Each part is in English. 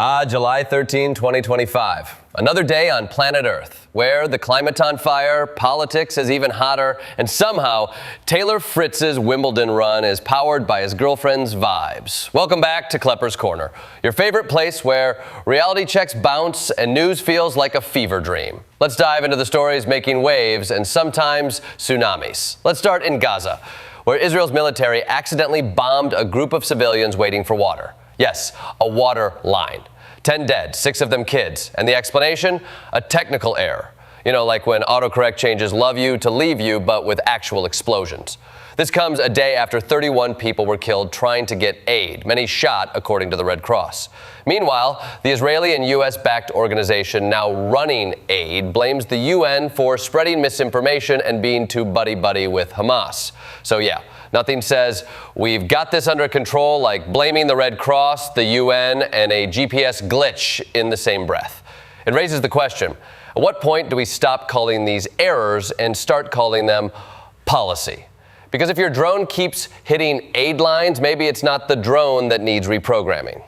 July 13, 2025. Another day on planet Earth, where the climate's on fire, politics is even hotter, and somehow Taylor Fritz's Wimbledon run is powered by his girlfriend's vibes. Welcome back to Klepper's Corner, your favorite place where reality checks bounce and news feels like a fever dream. Let's dive into the stories making waves and sometimes tsunamis. Let's start in Gaza, where Israel's military accidentally bombed a group of civilians waiting for water. Yes, a water line. 10 dead, 6 of them kids. And the explanation? A technical error. You know, like when autocorrect changes love you to leave you, but with actual explosions. This comes a day after 31 people were killed trying to get aid, many shot, according to the Red Cross. Meanwhile, the Israeli and U.S.-backed organization now running aid blames the UN for spreading misinformation and being too buddy-buddy with Hamas. So yeah, nothing says we've got this under control like blaming the Red Cross, the UN, and a GPS glitch in the same breath. It raises the question, at what point do we stop calling these errors and start calling them policy? Because if your drone keeps hitting aid lines, maybe it's not the drone that needs reprogramming.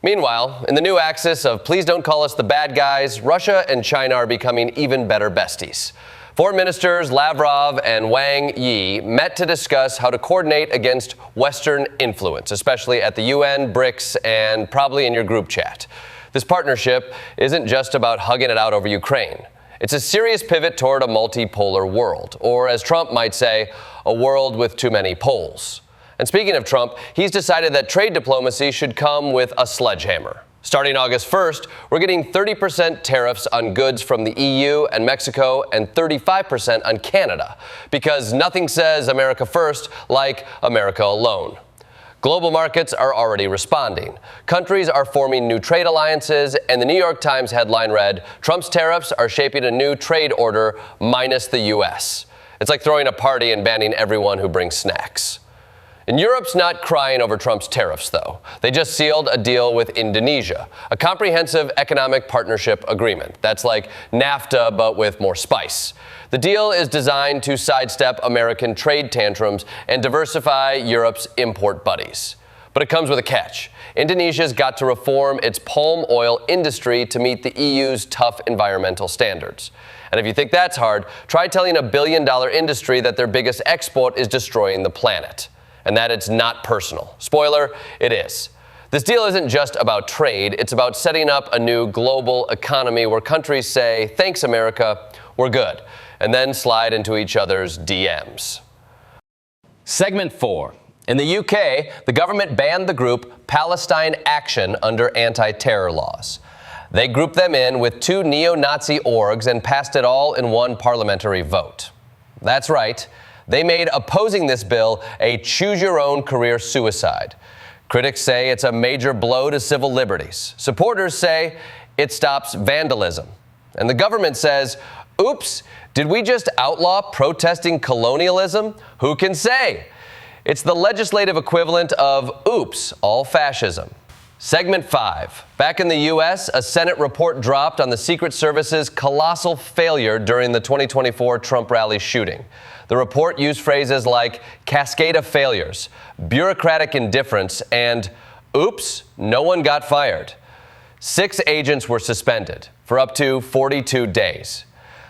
Meanwhile, in the new axis of please don't call us the bad guys, Russia and China are becoming even better besties. Foreign ministers Lavrov and Wang Yi met to discuss how to coordinate against Western influence, especially at the UN, BRICS, and probably in your group chat. This partnership isn't just about hugging it out over Ukraine. It's a serious pivot toward a multipolar world, or as Trump might say, a world with too many poles. And speaking of Trump, he's decided that trade diplomacy should come with a sledgehammer. Starting August 1st, we're getting 30% tariffs on goods from the EU and Mexico and 35% on Canada, because nothing says America first like America alone. Global markets are already responding. Countries are forming new trade alliances, and the New York Times headline read, Trump's tariffs are shaping a new trade order minus the U.S. It's like throwing a party and banning everyone who brings snacks. And Europe's not crying over Trump's tariffs, though. They just sealed a deal with Indonesia, a comprehensive economic partnership agreement. That's like NAFTA, but with more spice. The deal is designed to sidestep American trade tantrums and diversify Europe's import buddies. But it comes with a catch. Indonesia's got to reform its palm oil industry to meet the EU's tough environmental standards. And if you think that's hard, try telling a billion-dollar industry that their biggest export is destroying the planet. And that it's not personal. Spoiler, it is. This deal isn't just about trade, it's about setting up a new global economy where countries say, thanks America, we're good, and then slide into each other's DMs. Segment 4. In the UK, the government banned the group Palestine Action under anti-terror laws. They grouped them in with 2 neo-Nazi orgs and passed it all in one parliamentary vote. That's right. They made opposing this bill a choose-your-own-career suicide. Critics say it's a major blow to civil liberties. Supporters say it stops vandalism. And the government says, oops, did we just outlaw protesting colonialism? Who can say? It's the legislative equivalent of, oops, all fascism. Segment 5. Back in the U.S., a Senate report dropped on the Secret Service's colossal failure during the 2024 Trump rally shooting. The report used phrases like cascade of failures, bureaucratic indifference, and oops, no one got fired. 6 agents were suspended for up to 42 days.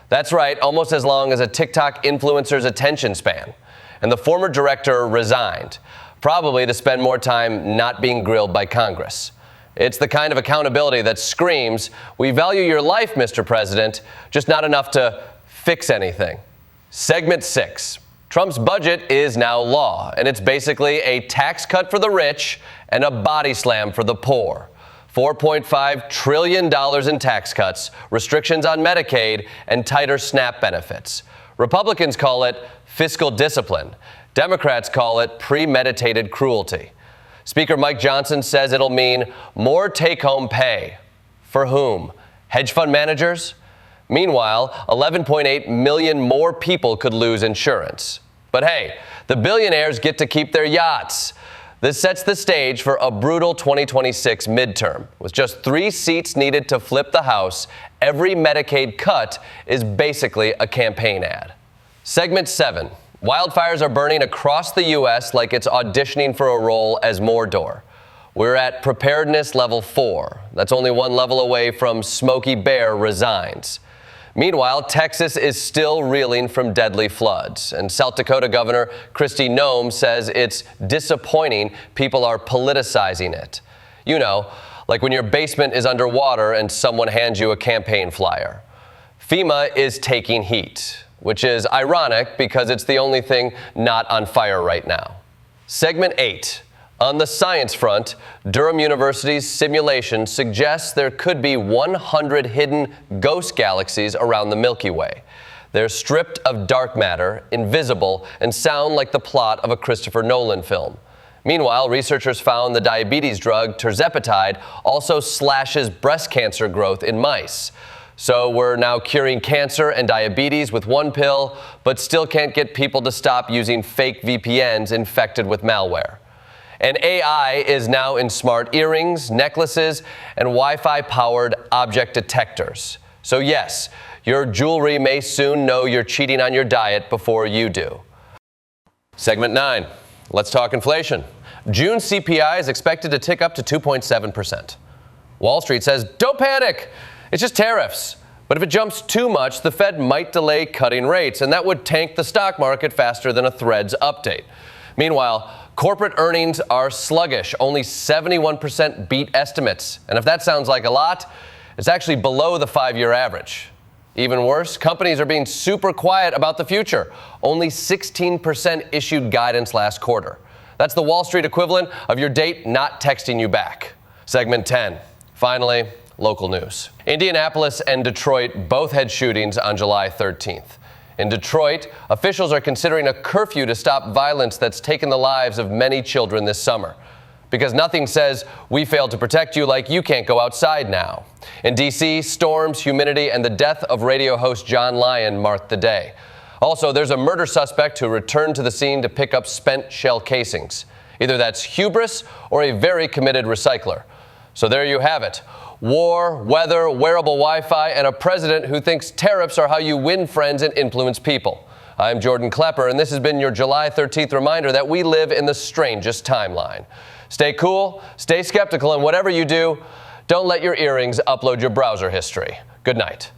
That's right, almost as long as a TikTok influencer's attention span. And the former director resigned, probably to spend more time not being grilled by Congress. It's the kind of accountability that screams, we value your life, Mr. President, just not enough to fix anything. Segment 6. Trump's budget is now law, and it's basically a tax cut for the rich and a body slam for the poor. $4.5 trillion in tax cuts, restrictions on Medicaid, and tighter SNAP benefits. Republicans call it fiscal discipline. Democrats call it premeditated cruelty. Speaker Mike Johnson says it'll mean more take-home pay. For whom? Hedge fund managers? Meanwhile, 11.8 million more people could lose insurance. But hey, the billionaires get to keep their yachts. This sets the stage for a brutal 2026 midterm. With just 3 seats needed to flip the House, every Medicaid cut is basically a campaign ad. Segment 7. Wildfires are burning across the U.S. like it's auditioning for a role as Mordor. We're at preparedness level 4. That's only one level away from Smokey Bear resigns. Meanwhile, Texas is still reeling from deadly floods, and South Dakota Governor Kristi Noem says it's disappointing people are politicizing it. You know, like when your basement is underwater and someone hands you a campaign flyer. FEMA is taking heat, which is ironic because it's the only thing not on fire right now. Segment 8. On the science front, Durham University's simulation suggests there could be 100 hidden ghost galaxies around the Milky Way. They're stripped of dark matter, invisible, and sound like the plot of a Christopher Nolan film. Meanwhile, researchers found the diabetes drug tirzepatide also slashes breast cancer growth in mice. So we're now curing cancer and diabetes with one pill, but still can't get people to stop using fake VPNs infected with malware. And AI is now in smart earrings, necklaces, and Wi-Fi powered object detectors. So yes, your jewelry may soon know you're cheating on your diet before you do. Segment 9. Let's talk inflation. June CPI is expected to tick up to 2.7%. Wall Street says, don't panic, it's just tariffs. But if it jumps too much, the Fed might delay cutting rates, and that would tank the stock market faster than a Threads update. Meanwhile, corporate earnings are sluggish. Only 71% beat estimates. And if that sounds like a lot, it's actually below the 5-year average. Even worse, companies are being super quiet about the future. Only 16% issued guidance last quarter. That's the Wall Street equivalent of your date not texting you back. Segment 10. Finally, local news. Indianapolis and Detroit both had shootings on July 13th. In Detroit, officials are considering a curfew to stop violence that's taken the lives of many children this summer. Because nothing says, we failed to protect you like you can't go outside now. In D.C., storms, humidity, and the death of radio host John Lyon marked the day. Also, there's a murder suspect who returned to the scene to pick up spent shell casings. Either that's hubris or a very committed recycler. So there you have it. War, weather, wearable Wi-Fi, and a president who thinks tariffs are how you win friends and influence people. I'm Jordan Klepper, and this has been your July 13th reminder that we live in the strangest timeline. Stay cool, stay skeptical, and whatever you do, don't let your earrings upload your browser history. Good night.